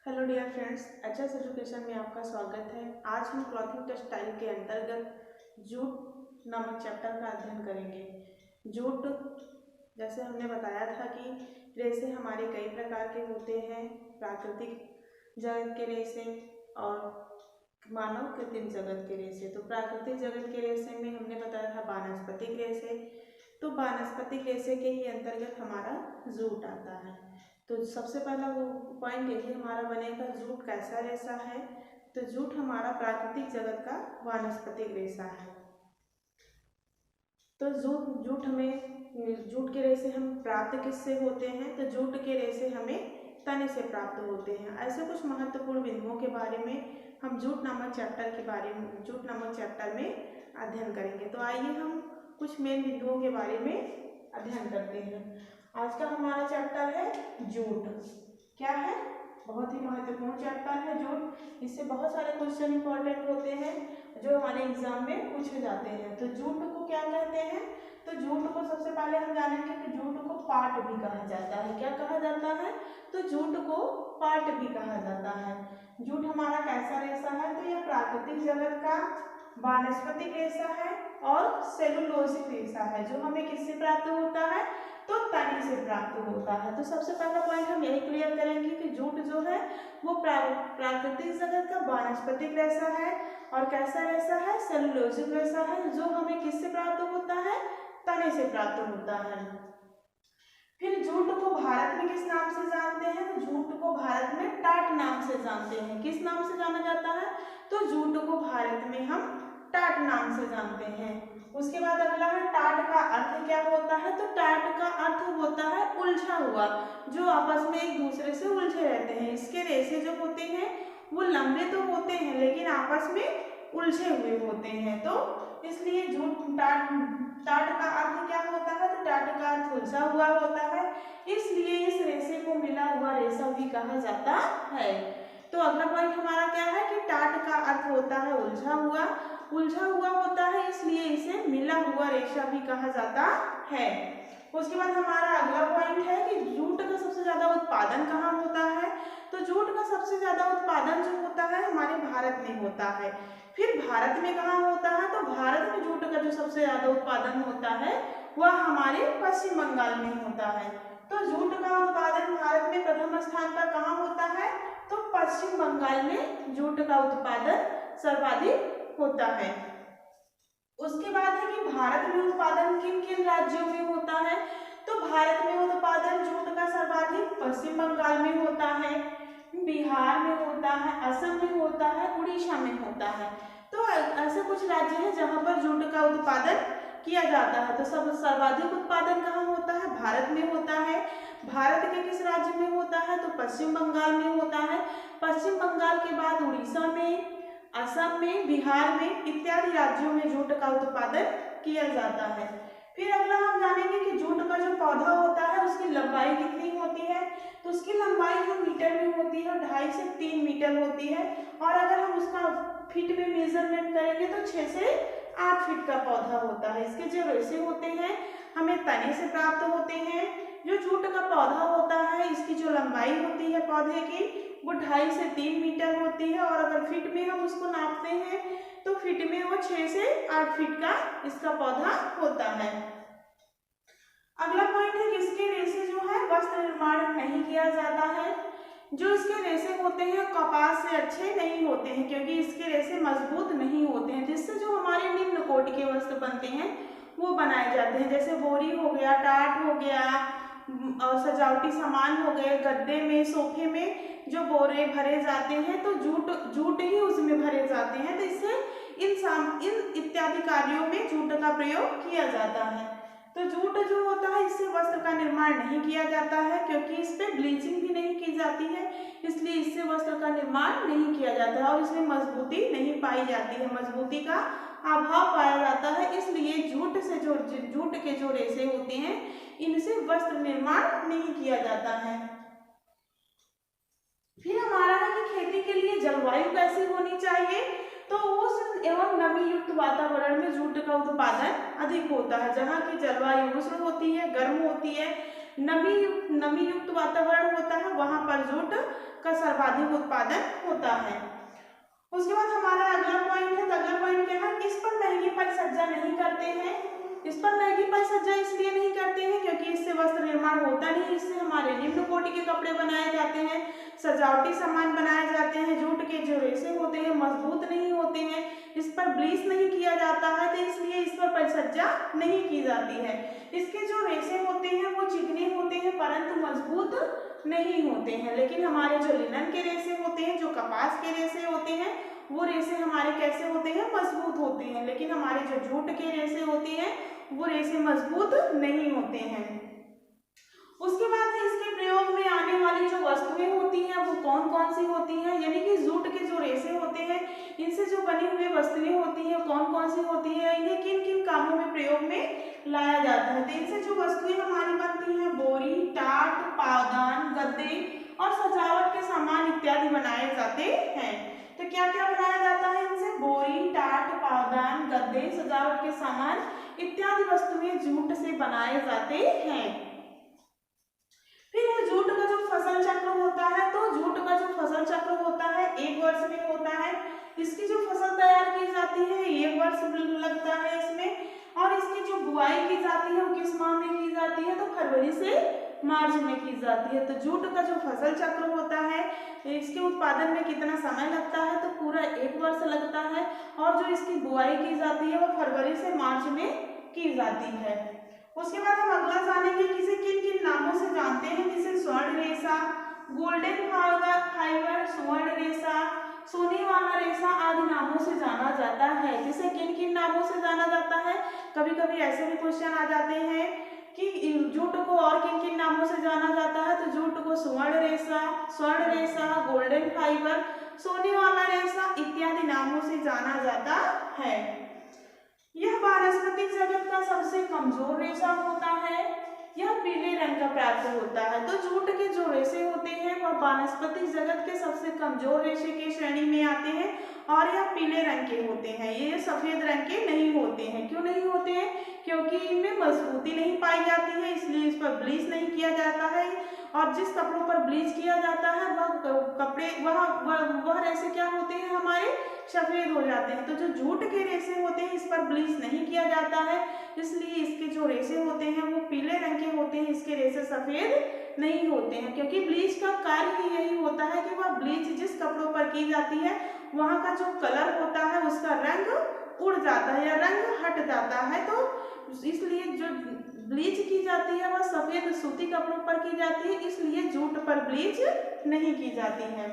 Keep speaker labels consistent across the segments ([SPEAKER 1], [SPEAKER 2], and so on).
[SPEAKER 1] Hello dear friends, HS education में आपका स्वागत है। आज हम क्लॉथिंग टेक्सटाइल के अंतर्गत जूट नामक चैप्टर का अध्ययन करेंगे। जूट, जैसे हमने बताया था कि रेशे हमारे कई प्रकार के होते हैं, प्राकृतिक जगत के रेशे और मानव कृत्रिम जगत के रेशे। तो प्राकृतिक जगत के रेशे में हमने बताया था वानस्पतिक रेशे। तो वानस्पतिक रेशे के ही अंतर्गत हमारा जूट आता है। तो सबसे पहला वो पॉइंट यही हमारा बनेगा, जूट कैसा रेशा है। तो जूट हमारा प्राकृतिक जगत का वानस्पतिक रेशा है। तो जूट के रेशे हम प्राप्त किससे होते हैं? तो जूट के रेशे हमें तने से प्राप्त होते हैं। ऐसे कुछ महत्वपूर्ण बिंदुओं के बारे में हम जूट नामक चैप्टर में अध्ययन करेंगे। तो आइए हम कुछ मेन बिंदुओं के बारे में अध्ययन करते हैं। आज का हमारा चैप्टर है जूट। क्या है? बहुत ही महत्वपूर्ण चैप्टर है जूट। इससे बहुत सारे क्वेश्चन इंपॉर्टेंट होते हैं जो हमारे एग्जाम में पूछे जाते हैं। तो जूट को क्या कहते हैं? तो जूट को सबसे पहले हम जानेंगे कि जूट को पाट भी कहा जाता है। क्या कहा जाता है? तो जूट को पाट भी कहा जाता है। जूट हमारा कैसा रेशा है? तो यह प्राकृतिक जगत का वानस्पतिक रेशा है और सेलुलोजिक रेशा है, जो हमें किससे प्राप्त होता है? तो तने से प्राप्त होता है। तो सबसे पहला पॉइंट हम यही क्लियर करेंगे कि जूट जो है वो प्राकृतिक जगत का वानस्पतिक रेशा है। और कैसा रेशा है? सेलुलोजिक रेशा है, जो हमें किससे प्राप्त होता है? तने से प्राप्त होता है। फिर जूट को भारत में किस नाम से जानते हैं? तो जूट को भारत में टाट नाम से जानते हैं। किस नाम से जाना जाता है? तो जूट को भारत में हम टाट नाम से जानते हैं। उसके बाद अगला है टाट का अर्थ क्या होता है? तो टाट का अर्थ होता है उलझा हुआ, जो आपस में एक दूसरे से उलझे रहते हैं। इसके रेशे जो होते हैं वो लंबे तो होते हैं लेकिन आपस में उलझे हुए होते हैं। तो इसलिए जूट टाट का अर्थ क्या होता है? तो टाट का अर्थ उलझा हुआ होता है, इसलिए इस रेशे को मिला हुआ रेशा भी कहा जाता है। तो अगला पॉइंट हमारा क्या है कि टाट का अर्थ होता है उलझा हुआ होता है, इसलिए इसे मिला हुआ रेशा भी कहा जाता है। उसके बाद हमारा अगला पॉइंट है कि जूट का सबसे ज्यादा उत्पादन कहाँ होता है? तो जूट का सबसे ज्यादा उत्पादन जो होता है हमारे भारत में होता है। फिर भारत में कहाँ होता है? तो भारत में जूट का जो सबसे ज्यादा उत्पादन होता है वह हमारे पश्चिम बंगाल में होता है। तो जूट का उत्पादन भारत में प्रथम स्थान पर कहाँ होता है? तो पश्चिम बंगाल में जूट का उत्पादन सर्वाधिक होता है। उसके बाद है कि भारत में उत्पादन किन किन राज्यों में होता है? तो भारत में उत्पादन जूट का सर्वाधिक पश्चिम बंगाल में होता है, बिहार में होता है, असम में होता है, उड़ीसा में होता है। तो ऐसे कुछ राज्य हैं जहां पर जूट का उत्पादन किया जाता है। तो सब सर्वाधिक उत्पादन कहाँ होता है? भारत में होता है। भारत के किस राज्य में होता है? तो पश्चिम बंगाल में होता है। पश्चिम बंगाल के बाद उड़ीसा में, असम में, बिहार में इत्यादि राज्यों में जूट का उत्पादन किया जाता है। फिर अगला हम जानेंगे कि जूट का जो पौधा होता है उसकी लंबाई कितनी होती है? तो उसकी लंबाई जो मीटर में होती है 2.5 से 3 मीटर होती है। और अगर हम उसका फीट में मेजरमेंट करेंगे तो 6 से 8 फीट का पौधा होता है। इसके जो रेशे होते हैं हमें तने से प्राप्त होते हैं। जो जूट का पौधा होता है इसकी जो लंबाई होती है पौधे की वो 2.5 से 3 मीटर होती है। और अगर फीट में हम उसको नापते हैं तो फीट में वो 6 से 8 फीट का इसका पौधा होता है। अगला पॉइंट है कि इसके रेशे जो है वस्त्र निर्माण नहीं किया जाता है। जो इसके रेशे होते हैं कपास से अच्छे नहीं होते हैं, क्योंकि इसके रेशे मजबूत नहीं होते हैं, जिससे जो हमारे निम्न कोटि के वस्त्र बनते हैं वो बनाए जाते हैं। जैसे बोरी हो गया, टाट हो गया और सजावटी सामान हो गए, गद्दे में, सोफे में जो बोरे भरे जाते हैं तो जूट ही उसमें भरे जाते हैं। तो इससे इन इत्यादि कार्यों में जूट का प्रयोग किया जाता है। तो जूट जो होता है इससे वस्त्र का निर्माण नहीं किया जाता है, क्योंकि इस पे ब्लीचिंग भी नहीं की जाती है, इसलिए इससे वस्त्र का निर्माण नहीं किया जाता है और इसमें मजबूती नहीं पाई जाती है, मजबूती का अभाव पाया जाता है। इसलिए जूट के जो रेशे होते हैं इनसे वस्त्र निर्माण नहीं किया जाता है। फिर हमारा है कि खेती के लिए जलवायु कैसी होनी चाहिए? तो उष्ण एवं नमी युक्त वातावरण में जूट का उत्पादन अधिक होता है। जहाँ की जलवायु उष्ण होती है, गर्म होती है, नमी युक्त वातावरण होता है वहां पर जूट का सर्वाधिक उत्पादन होता है। उसके बाद हमारा अगला पॉइंट है, तो अगला पॉइंट क्या है, इस पर महंगी परिचर्या नहीं करते हैं। इस पर महंगी परिचर्या इसलिए नहीं करते हैं क्योंकि इससे वस्त्र निर्माण होता नहीं, इससे हमारे निम्न कोटि के कपड़े बनाए जाते हैं, सजावटी सामान बनाए जाते हैं। जूट के जो रेशे होते हैं मजबूत नहीं होते हैं, इस पर ब्लीच नहीं किया जाता है, तो इसलिए इस पर परिचर्या नहीं की जाती है। इसके जो रेशे होते हैं वो चिकने होते हैं परंतु मजबूत नहीं होते हैं। लेकिन हमारे जो लिनन के रेशे होते हैं, जो कपास के रेशे होते हैं, वो रेशे हमारे कैसे होते हैं, मजबूत होते हैं। लेकिन हमारे जो जूट के रेशे होते हैं वो रेशे मजबूत नहीं होते हैं। उसके बाद है इसके प्रयोग में आने वाली जो वस्तुएं होती हैं वो कौन कौन सी होती हैं, यानी कि जूट के जो रेशे होते हैं इनसे जो बनी हुई वस्तुएं होती हैं कौन कौन सी होती है, इन्हें किन किन कामों में प्रयोग में लाया जाता है। तो इनसे जो वस्तुएं हमारी बनती हैं बोरी, टाट, पावदान, गद्दे और सजावट के सामान इत्यादि बनाए जाते हैं। तो क्या क्या बनाया जाता है इनसे, बोरी, टाट, पावदान, गद्दे, सजावट के सामान इत्यादि वस्तुएं जूट से बनाए जाते हैं। फिर जूट का जो फसल चक्र होता है, तो जूट का जो फसल चक्र होता है 1 वर्ष में होता है। इसकी जो फसल तैयार की जाती है 1 वर्ष लगता है इसमें, और इसकी जो बुआई की जाती है वो किस माह में की जाती है, तो फरवरी से मार्च में की जाती है। तो जूट का जो फसल चक्र होता है इसके उत्पादन में कितना समय लगता है, तो पूरा 1 वर्ष लगता है, और जो इसकी बुआई की जाती है वो फरवरी से मार्च में की जाती है। उसके बाद हम अगला जानेंगे कि इसे किन किन नामों से जानते हैं, जिसे स्वर्ण रेशा, गोल्डन फाइबर, सुवर्ण रेशा, सोने वाला रेशा आदि नामों से जाना जाता है। जिसे किन किन नामों से जाना जाता है, कभी कभी ऐसे भी क्वेश्चन आ जाते हैं कि जूट को और किन किन नामों से जाना जाता है, तो जूट को स्वर्ण रेशा, गोल्डन फाइबर, सोने वाला रेशा इत्यादि नामों से जाना जाता है। यह वानस्पतिक जगत का सबसे कमजोर रेशा होता है, यह पीले रंग का प्राप्त होता है। तो जूट के जो रेशे होते हैं वह वानस्पतिक जगत के सबसे कमजोर रेशे की श्रेणी में आते हैं, और यह पीले रंग के होते हैं, ये सफेद रंग के नहीं होते हैं। क्यों नहीं होते हैं, क्योंकि इनमें मजबूती नहीं पाई जाती है, इसलिए इस पर ब्लीच नहीं किया जाता है। और जिस कपड़ों पर ब्लीच किया जाता है वह कपड़े वह रेशे क्या होते हैं, हमारे सफेद हो जाते हैं। तो जो जूट के रेशे होते हैं इस पर ब्लीच नहीं किया जाता है, इसलिए इसके जो रेशे होते हैं वो पीले रंग के होते हैं, इसके रेशे सफेद नहीं होते हैं। क्योंकि ब्लीच का कार्य ही यही होता है कि वह ब्लीच जिस कपड़ों पर की जाती है वहाँ का जो कलर होता है उसका रंग उड़ जाता है या रंग हट जाता है। तो इसलिए जो ब्लीच की जाती है वह सफेद सूती कपड़ों पर की जाती है, इसलिए जूट पर ब्लीच नहीं की जाती है।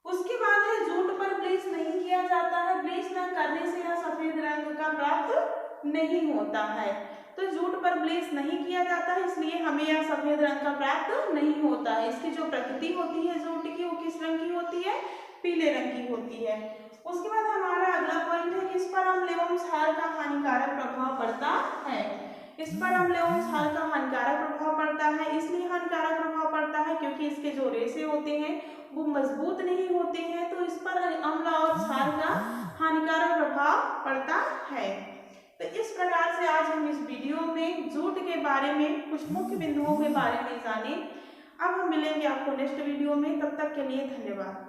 [SPEAKER 1] उसके बाद है जूट पर ब्लीच नहीं किया जाता है, ब्लीच न करने से यह सफेद रंग का प्राप्त नहीं होता है। तो जूट पर ब्लीच नहीं किया जाता है, इसलिए हमें यह सफेद रंग का प्राप्त नहीं होता है। इसकी जो प्रकृति होती है जूट की वो किस रंग की होती है, पीले रंग की होती है। उसके बाद हमारा अगला पॉइंट है कि इस पर अम्ल एवं क्षार का हानिकारक प्रभाव पड़ता है। इस पर अम्ल एवं क्षार का हानिकारक प्रभाव पड़ता है, इसलिए हानिकारक प्रभाव पड़ता है क्योंकि इसके जो रेशे होते हैं वो मजबूत नहीं होते हैं, तो इस पर अम्ल और क्षार का हानिकारक प्रभाव पड़ता है। तो इस प्रकार से आज हम इस वीडियो में जूट के बारे में कुछ मुख्य बिंदुओं के बारे में जाने। अब हम मिलेंगे आपको नेक्स्ट वीडियो में, तब तक के लिए धन्यवाद।